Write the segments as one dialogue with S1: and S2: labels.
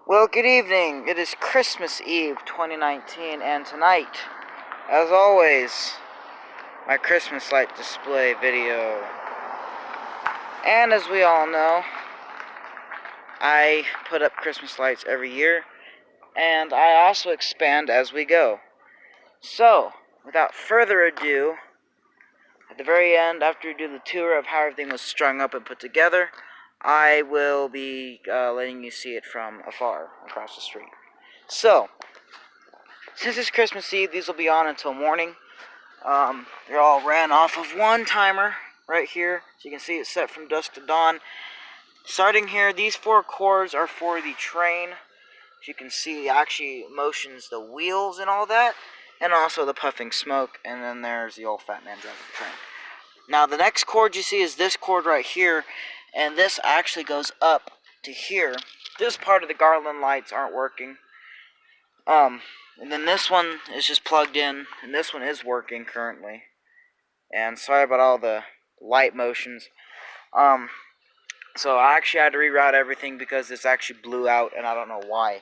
S1: Well, good evening. It is Christmas Eve 2019, and tonight, as always, my Christmas light display video. And as we all know, I put up Christmas lights every year, and I also expand as we go. So, without further ado, at the very end, after we do the tour of how everything was strung up and put together, I will be letting you see it from afar, across the street. So, since it's Christmas Eve, these will be on until morning. They're all ran off of one timer right here. So you can see it's set from dusk to dawn. Starting here, these 4 cords are for the train. As you can see, it actually motions the wheels and all that. And also the puffing smoke. And then there's the old fat man driving the train. Now the next cord you see is this cord right here. And this actually goes up to here. This part of the garland lights aren't working. And then this one is just plugged in, and this one is working currently. And sorry about all the light motions. So I actually had to reroute everything because this actually blew out, and I don't know why.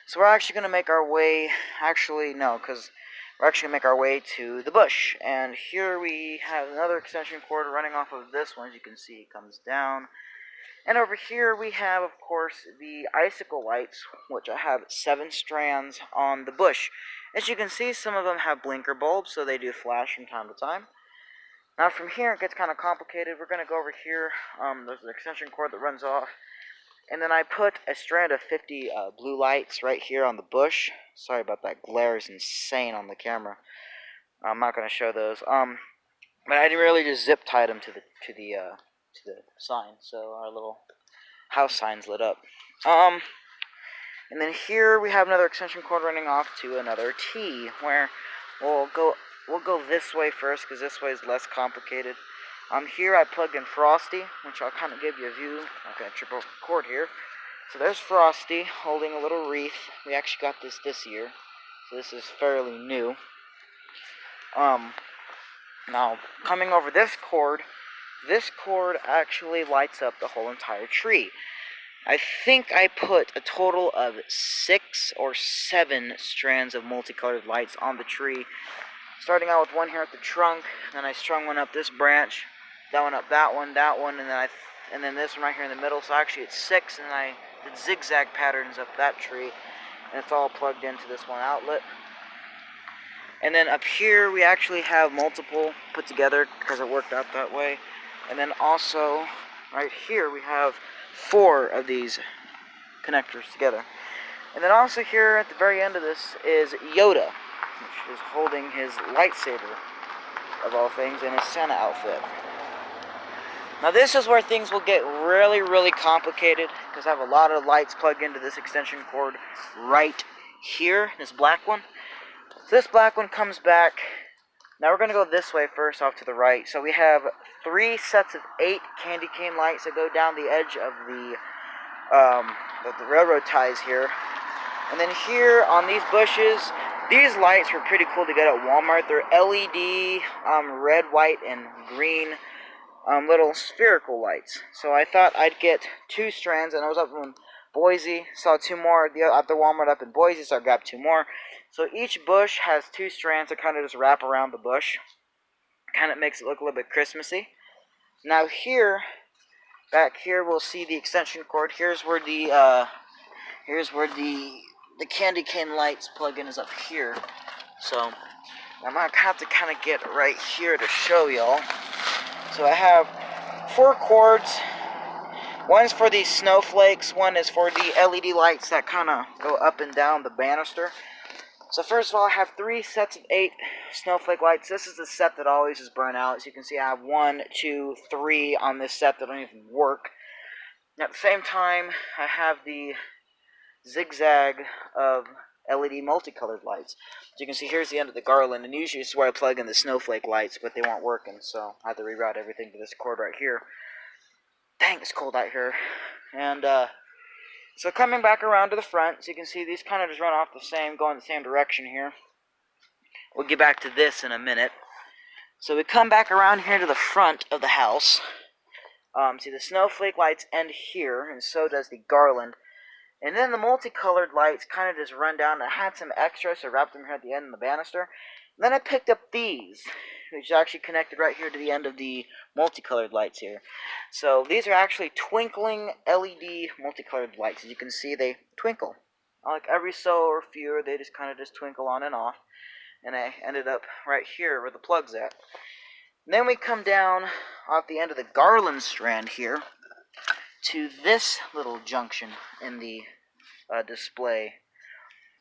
S1: So we're actually going to make our way, because we're actually going to make our way to the bush. And here we have another extension cord running off of this one. As you can see, it comes down. And over here we have, of course, the icicle lights, which I have 7 strands on the bush. As you can see, some of them have blinker bulbs, so they do flash from time to time. Now from here it gets kind of complicated. We're going to go over here. There's an extension cord that runs off. And then I put a strand of 50 blue lights right here on the bush. Sorry about that, glare is insane on the camera. I'm not going to show those. But I really just zip tied them to the sign, so our little house sign's lit up. And then here we have another extension cord running off to another T, where we'll go this way first, because this way is less complicated. Here I plugged in Frosty, which I'll kind of give you a view. I'm going to trip over the cord here. So there's Frosty holding a little wreath. We actually got this year, so this is fairly new. Now, coming over this cord actually lights up the whole entire tree. I think I put a total of 6 or 7 strands of multicolored lights on the tree. Starting out with one here at the trunk, then I strung one up this branch, that one up that one, and then this one right here in the middle. So actually it's 6, and I did zigzag patterns up that tree, and it's all plugged into this one outlet. And then up here we actually have multiple put together because it worked out that way. And then also right here we have 4 of these connectors together. And then also here at the very end of this is Yoda, which is holding his lightsaber, of all things, in his Santa outfit. Now this is where things will get really, really complicated, because I have a lot of lights plugged into this extension cord right here, this black one. So this black one comes back. Now we're going to go this way first, off to the right. So we have 3 sets of 8 candy cane lights that go down the edge of the railroad ties here. And then here on these bushes, these lights were pretty cool to get at Walmart. They're LED, red, white, and green little spherical lights. So I thought I'd get 2 strands, and I was up in Boise, saw 2 more at the Walmart up in Boise, so I grabbed 2 more. So each bush has 2 strands that kind of just wrap around the bush. Kind of makes it look a little bit Christmassy. Now here, back here, we'll see the extension cord. Here's where the candy cane lights plug in, is up here. So I'm gonna have to kind of get right here to show y'all. So I have 4 cords. One's for these snowflakes. One is for the LED lights that kind of go up and down the banister. So first of all, I have 3 sets of 8 snowflake lights. This is the set that always is burnt out. As you can see, I have 1, 2, 3 on this set that don't even work. And at the same time, I have the zigzag of LED multicolored lights. As you can see, here's the end of the garland, and usually this is where I plug in the snowflake lights, but they weren't working, so I had to reroute everything to this cord right here. Dang, it's cold out here. And so coming back around to the front, so you can see these kind of just run off go in the same direction here. We'll get back to this in a minute. So we come back around here to the front of the house. See, the snowflake lights end here, and so does the garland. And then the multicolored lights kind of just run down. I had some extras, so I wrapped them here at the end of the banister. And then I picked up these, which is actually connected right here to the end of the multicolored lights here. So these are actually twinkling LED multicolored lights. As you can see, they twinkle. Like every so or few, they just kind of just twinkle on and off. And I ended up right here where the plug's at. And then we come down off the end of the garland strand here to this little junction in the display.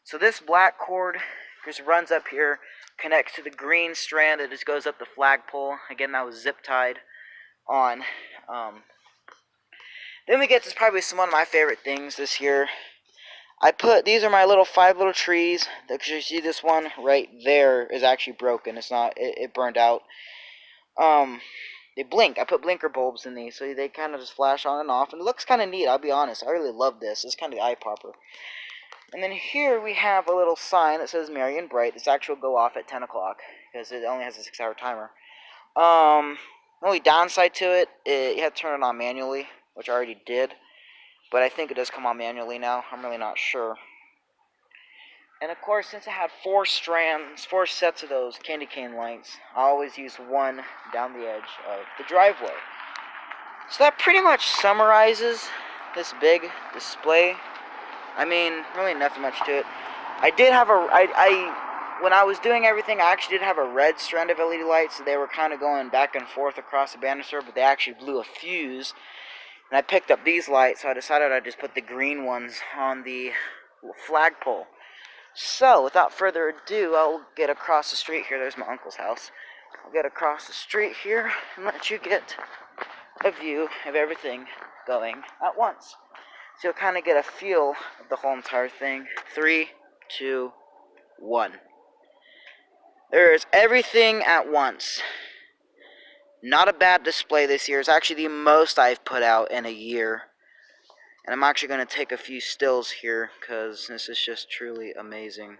S1: So this black cord just runs up here, connects to the green strand that just goes up the flagpole. Again, that was zip tied on. Then we get to probably one of my favorite things this year. These are my 5 little trees. You see this one right there is actually broken. It's not, it burned out. They blink. I put blinker bulbs in these, so they kind of just flash on and off, and it looks kind of neat, I'll be honest. I really love this. It's kind of the eye popper. And then here we have a little sign that says Merry and Bright. This actually will go off at 10 o'clock, because it only has a 6-hour timer. The only downside to it, you have to turn it on manually, which I already did, but I think it does come on manually now. I'm really not sure. And of course, since I had 4 sets of those candy cane lights, I always use one down the edge of the driveway. So that pretty much summarizes this big display. I mean, really nothing much to it. I did have when I was doing everything, I actually did have a red strand of LED lights, so they were kind of going back and forth across the banister, but they actually blew a fuse. And I picked up these lights, so I decided I'd just put the green ones on the flagpole. So, without further ado, I'll get across the street here. There's my uncle's house. I'll get across the street here and let you get a view of everything going at once. So you'll kind of get a feel of the whole entire thing. 3, 2, 1. There's everything at once. Not a bad display this year. It's actually the most I've put out in a year. And I'm actually going to take a few stills here because this is just truly amazing.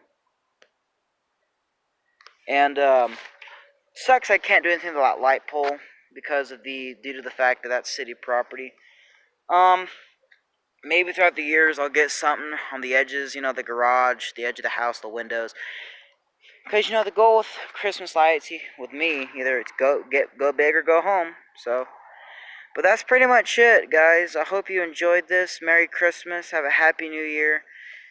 S1: And sucks I can't do anything about light pole because of due to the fact that that's city property. Maybe throughout the years I'll get something on the edges, you know, the garage, the edge of the house, the windows. Because, you know, the goal with Christmas lights, with me, either it's go big or go home. So, but that's pretty much it, guys. I hope you enjoyed this. Merry Christmas. Have a Happy New Year.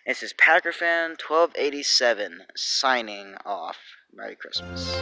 S1: This is PackerFan 1287 signing off. Merry Christmas.